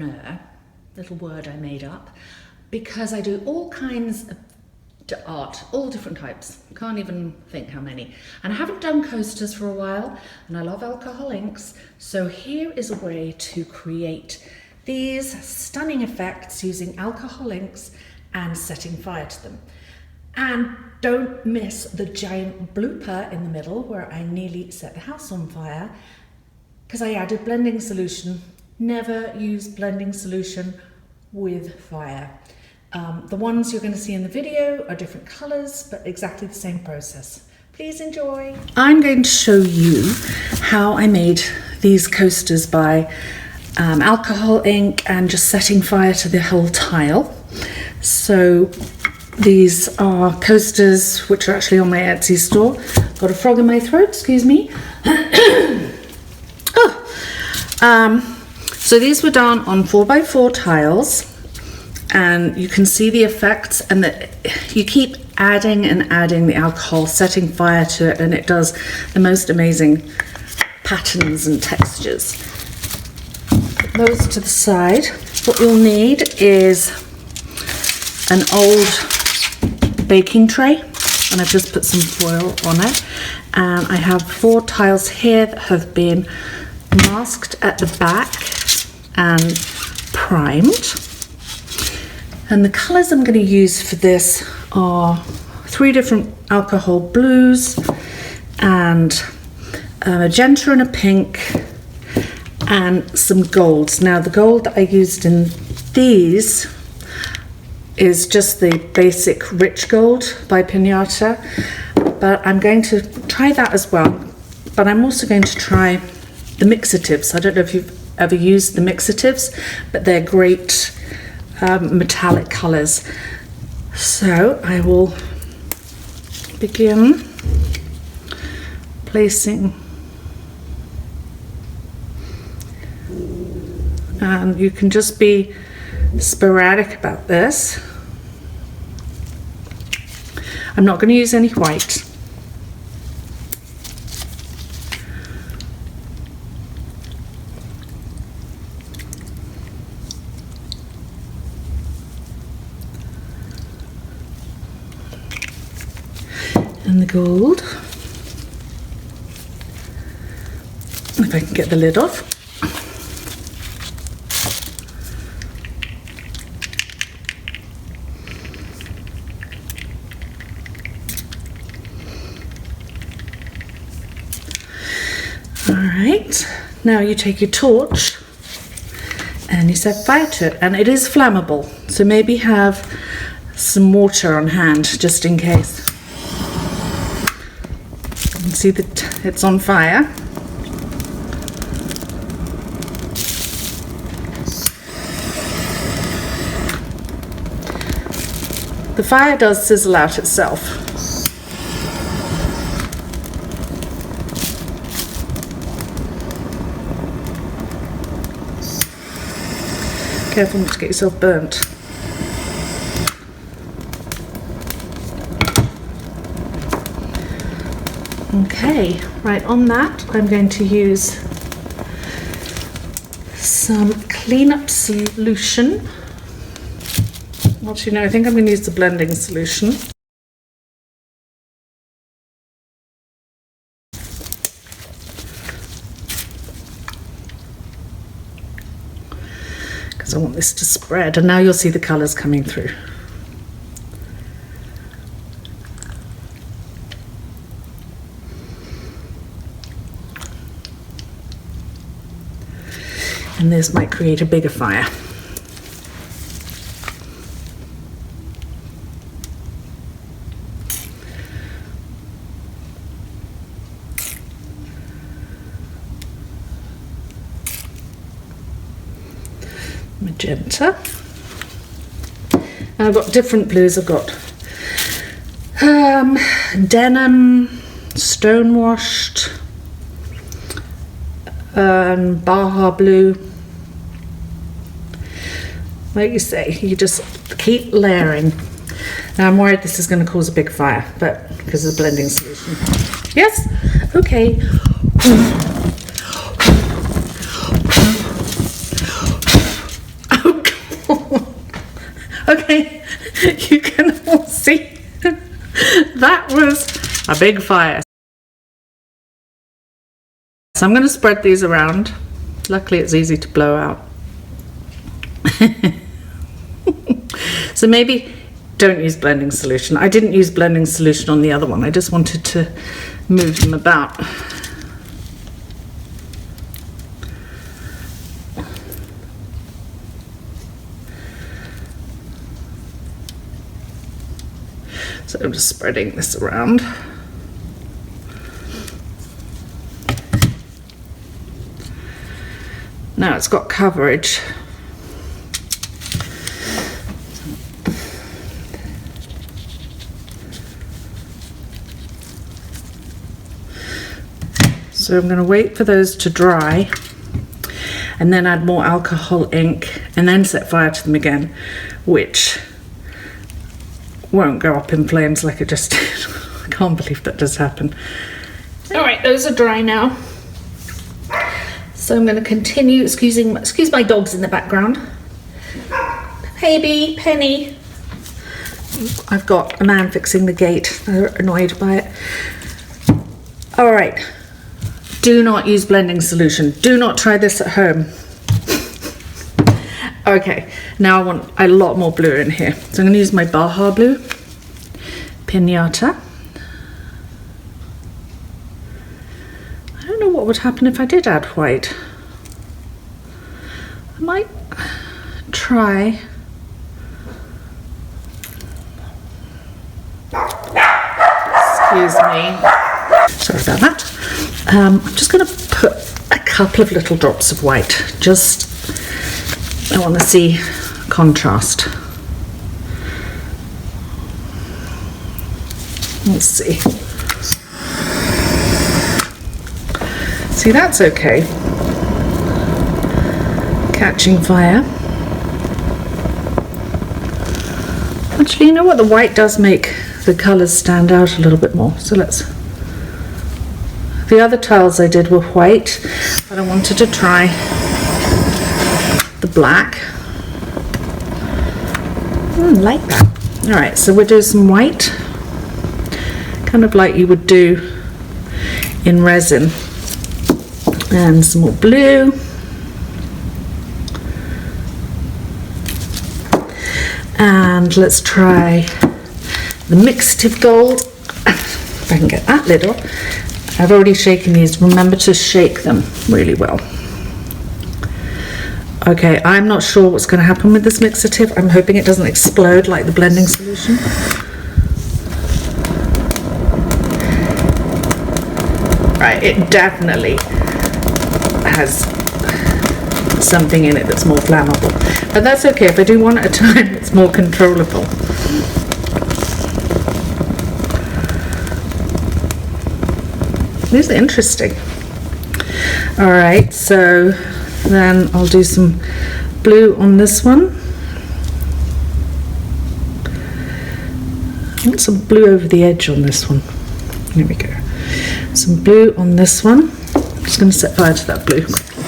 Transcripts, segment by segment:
ArtPreneur, little word I made up, because I do all kinds of art, all different types. Can't even think how many. And I haven't done coasters for a while, and I love alcohol inks. So here is a way to create these stunning effects using alcohol inks and setting fire to them. And don't miss the giant blooper in the middle where I nearly set the house on fire because I added blending solution. Never use blending solution with fire. The ones you're going to see in the video are different colors, but exactly the same process. Please enjoy. I'm going to show you how I made these coasters by alcohol ink and just setting fire to the whole tile. So these are coasters which are actually on my Etsy store. Got a frog in my throat, excuse me. So these were done on 4x4 tiles, and you can see the effects, and that you keep adding and adding the alcohol, setting fire to it, and it does the most amazing patterns and textures. Put those to the side. What you'll need is an old baking tray, and I've just put some foil on it, and I have 4 tiles here that have been masked at the back and primed. And the colors I'm going to use for this are 3 different alcohol blues and a magenta and a pink and some golds. Now the gold that I used in these is just the basic rich gold by Pinata, but I'm going to try that as well. But I'm also going to try the mixatives. I don't know if you've ever used the mixatives, but they're great metallic colors. So I will begin placing, and you can just be sporadic about this. I'm not going to use any white. And the gold. If I can get the lid off. All right, now you take your torch and you set fire to it, and it is flammable, so maybe have some water on hand just in case. You can see that it's on fire. The fire does sizzle out itself. Careful not to get yourself burnt. Okay, right, on that I'm going to use some cleanup solution. Actually, no, I think I'm going to use the blending solution. Because I want this to spread, and now you'll see the colours coming through. And this might create a bigger fire. Magenta. And I've got different blues. I've got denim, stonewashed, Baja blue. Like you say, you just keep layering. Now I'm worried this is going to cause a big fire, but because of the blending solution. Yes? Okay. Okay, you can all see that was a big fire. So I'm going to spread these around. Luckily it's easy to blow out. So maybe don't use blending solution. I didn't use blending solution on the other one. I just wanted to move them about. So I'm just spreading this around. Now it's got coverage. So I'm going to wait for those to dry and then add more alcohol ink and then set fire to them again, which won't go up in flames like it just did. I can't believe that does happen. All right, those are dry now. So I'm going to continue, excuse my dogs in the background. Baby, Penny. I've got a man fixing the gate. They're annoyed by it. All right. Do not use blending solution. Do not try this at home. Okay, now I want a lot more blue in here. So I'm going to use my Baja blue, Pinata. I don't know what would happen if I did add white. I might try. Excuse me. Sorry about that. I'm just going to put a couple of little drops of white. I want to see contrast. Let's see. See, that's okay. Catching fire. Actually, you know what? The white does make the colours stand out a little bit more. So let's... The other tiles I did were white, but I wanted to try the black. Like that. Alright, so we'll do some white, kind of like you would do in resin, and some more blue, and let's try the mixative gold, if I can get that lid off. I've already shaken these. Remember to shake them really well. Okay, I'm not sure what's going to happen with this mixative. I'm hoping it doesn't explode like the blending solution. Right, it definitely has something in it that's more flammable. But that's okay. If I do one at a time, it's more controllable. These are interesting. All right, so then I'll do some blue on this one. I want some blue over the edge on this one. There we go. Some blue on this one. I'm just going to set fire to that blue quickly.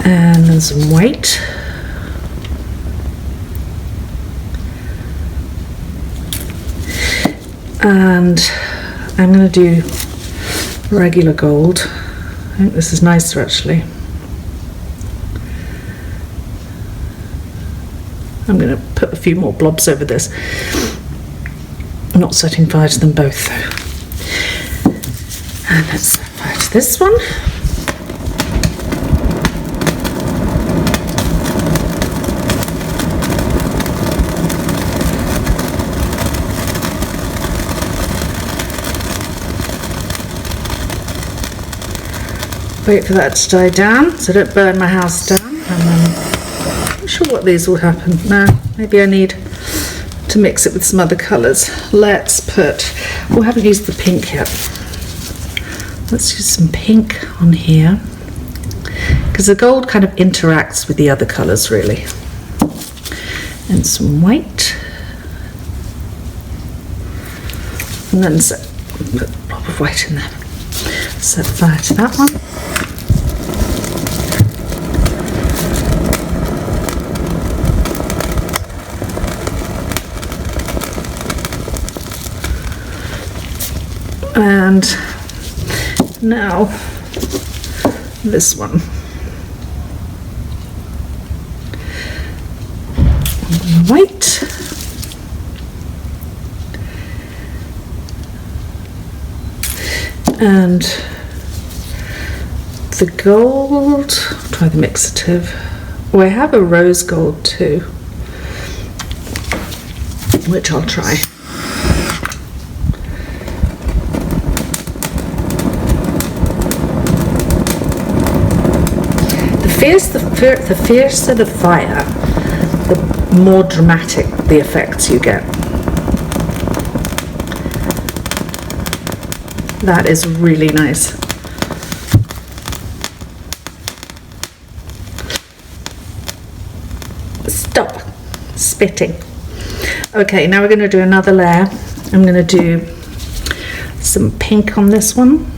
And then some white. And I'm going to do regular gold. I think this is nicer actually. I'm going to put a few more blobs over this. I'm not setting fire to them both though. And let's set fire to this one. Wait for that to die down so I don't burn my house down. And then I'm not sure what these will happen. No, maybe I need to mix it with some other colours. Let's put, we haven't used the pink yet. Let's use some pink on here because the gold kind of interacts with the other colours really. And some white. And then put a blob of white in there. Set fire to that one. And now this one. White. And the gold, try the mixative. Oh, I have a rose gold too, which I'll try. The fiercer the fire, the more dramatic the effects you get. That is really nice. Stop spitting. Okay, now we're going to do another layer. I'm going to do some pink on this one.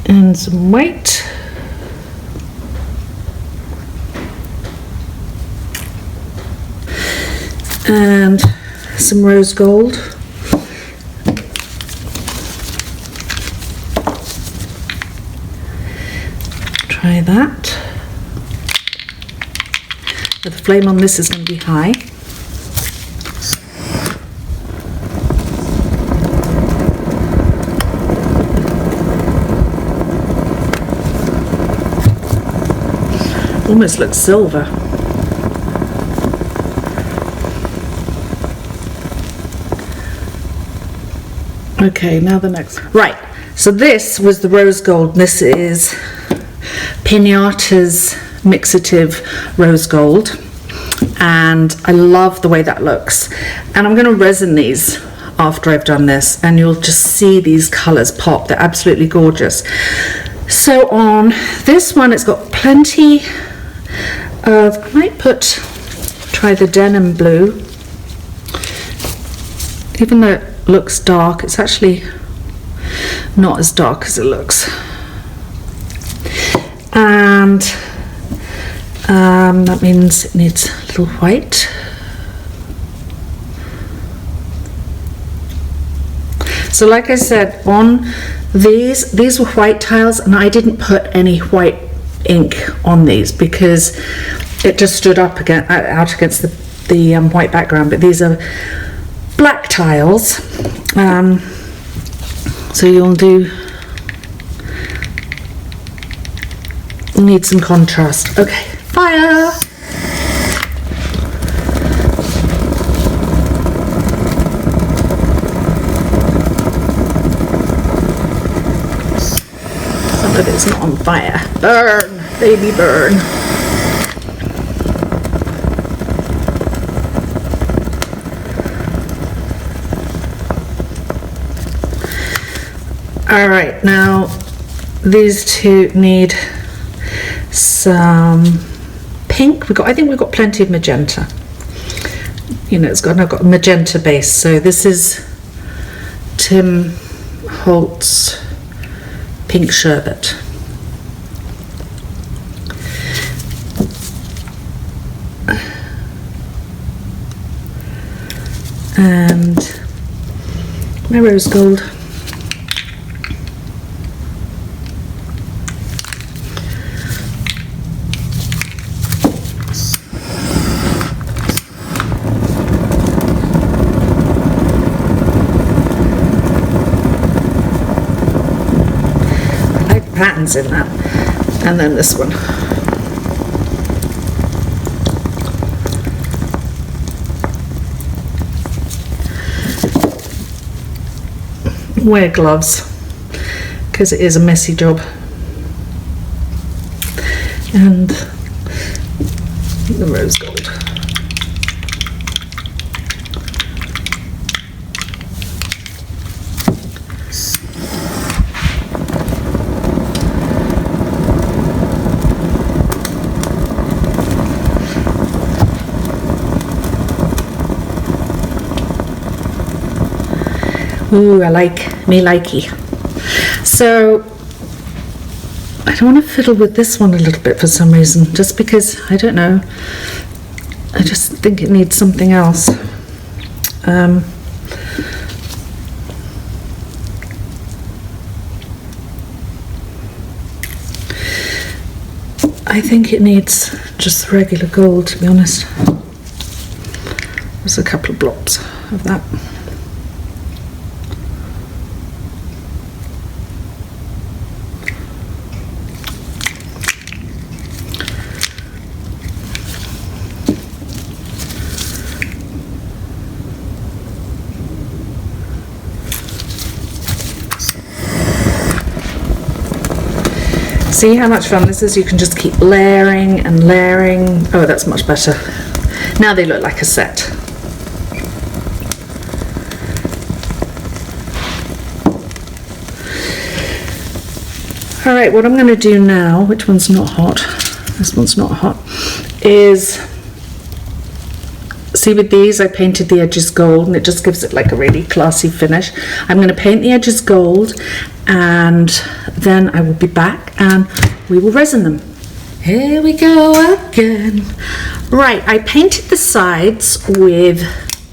And some white. And some rose gold. Try that. The flame on this is going to be high. Almost looks silver. Okay, now the next. Right, so this was the rose gold. This is Pinata's Mixative Rose Gold. And I love the way that looks. And I'm going to resin these after I've done this. And you'll just see these colours pop. They're absolutely gorgeous. So on this one, it's got plenty of, I might try the denim blue. Even though it looks dark, it's actually not as dark as it looks. And that means it needs a little white. So like I said, on these were white tiles, and I didn't put any white ink on these because it just stood up out against the white background. But these are black tiles, so you'll need some contrast. Okay, fire. Some of it's not on fire. Burn, baby, burn. All right, now these two need some pink. I think we've got plenty of magenta. You know, I've got a magenta base. So this is Tim Holtz Pink Sherbet. And my rose gold. Patterns in that, and then this one. Wear gloves because it is a messy job. And the rose gold. Ooh, I like me likey. So I don't want to fiddle with this one a little bit for some reason, just because I don't know. I just think it needs something else. I think it needs just regular gold, to be honest. There's a couple of blobs of that. See how much fun this is? You can just keep layering and layering. Oh, that's much better. Now they look like a set. All right, what I'm going to do now, which one's not hot? This one's not hot, is, see with these I painted the edges gold and it just gives it like a really classy finish. I'm going to paint the edges gold and then I will be back and we will resin them. Here we go again. Right, I painted the sides with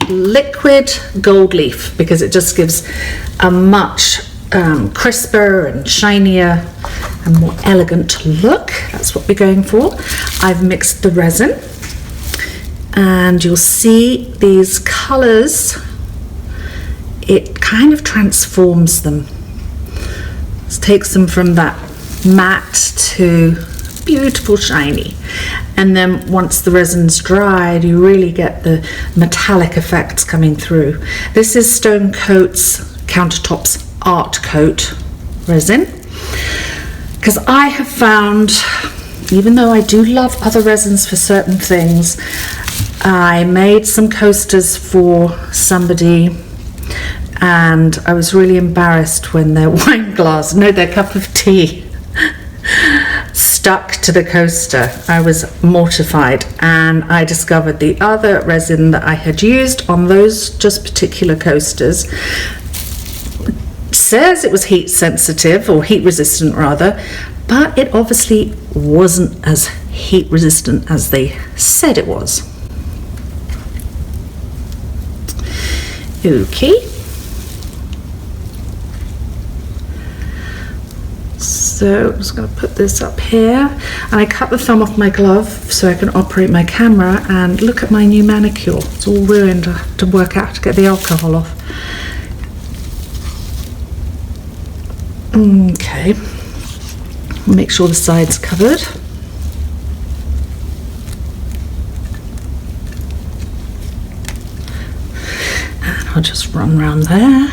liquid gold leaf because it just gives a much crisper and shinier and more elegant look. That's what we're going for. I've mixed the resin and you'll see these colors, it kind of transforms them. It takes them from that matte to beautiful shiny, and then once the resin's dried you really get the metallic effects coming through. This is Stone Coat's Countertops Art Coat resin, because I have found, even though I do love other resins for certain things, I made some coasters for somebody and I was really embarrassed when their wine glass, no, their cup of tea stuck to the coaster. I was mortified, and I discovered the other resin that I had used on those just particular coasters says it was heat sensitive, or heat resistant rather, but it obviously wasn't as heat resistant as they said it was. Okay. So I'm just going to put this up here, and I cut the thumb off my glove so I can operate my camera, and look at my new manicure. It's all ruined. I have to work out to get the alcohol off. Okay, make sure the side's covered. And I'll just run around there,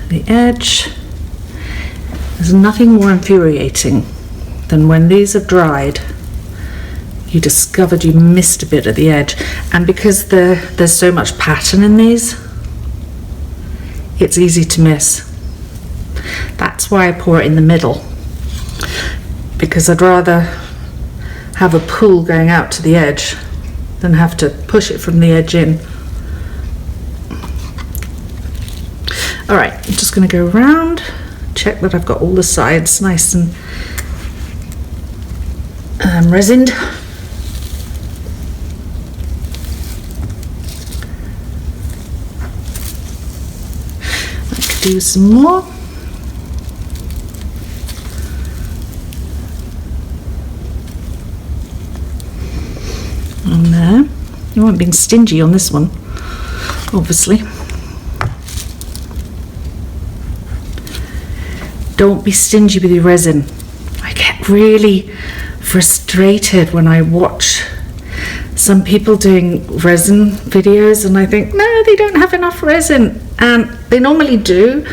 the edge. There's nothing more infuriating than when these have dried, you discovered you missed a bit at the edge, and because there's so much pattern in these, it's easy to miss. That's why I pour it in the middle, because I'd rather have a pull going out to the edge than have to push it from the edge in. All right, I'm just going to go around, check that I've got all the sides nice and resined. I could do some more. On there. You weren't being stingy on this one, obviously. Don't be stingy with your resin. I get really frustrated when I watch some people doing resin videos and I think, no, they don't have enough resin. And they normally do,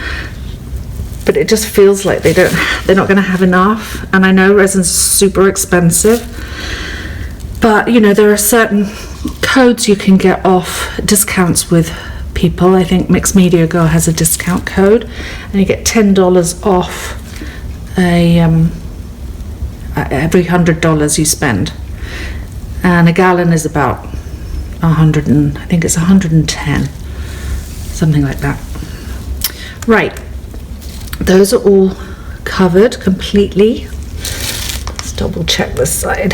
but it just feels like they're not going to have enough. And I know resin's super expensive, but you know, there are certain codes you can get off, discounts with people. I think Mixed Media Girl has a discount code and you get $10 off every $100 you spend, and a gallon is about 100 and I think it's 110, something like that. Right, those are all covered completely. Let's double check this side.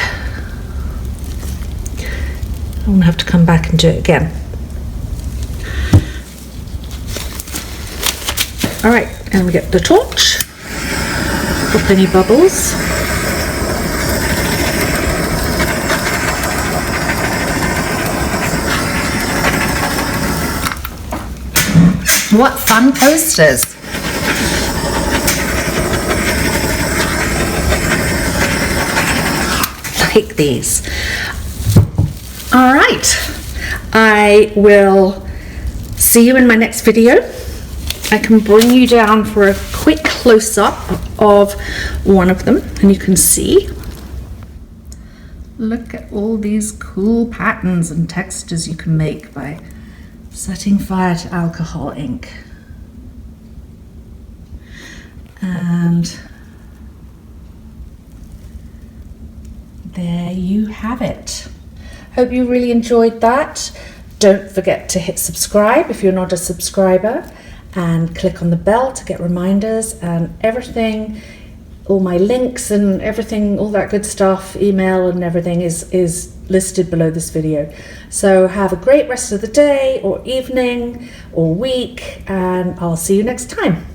I won't have to come back and do it again. All right, and we get the torch. Pop any bubbles. What fun posters! Like these. All right, I will see you in my next video. I can bring you down for a quick close-up of one of them, and you can see. Look at all these cool patterns and textures you can make by setting fire to alcohol ink. And there you have it. Hope you really enjoyed that. Don't forget to hit subscribe if you're not a subscriber, and click on the bell to get reminders and everything. All my links and everything, all that good stuff, email and everything is listed below this video. So have a great rest of the day or evening or week, and I'll see you next time.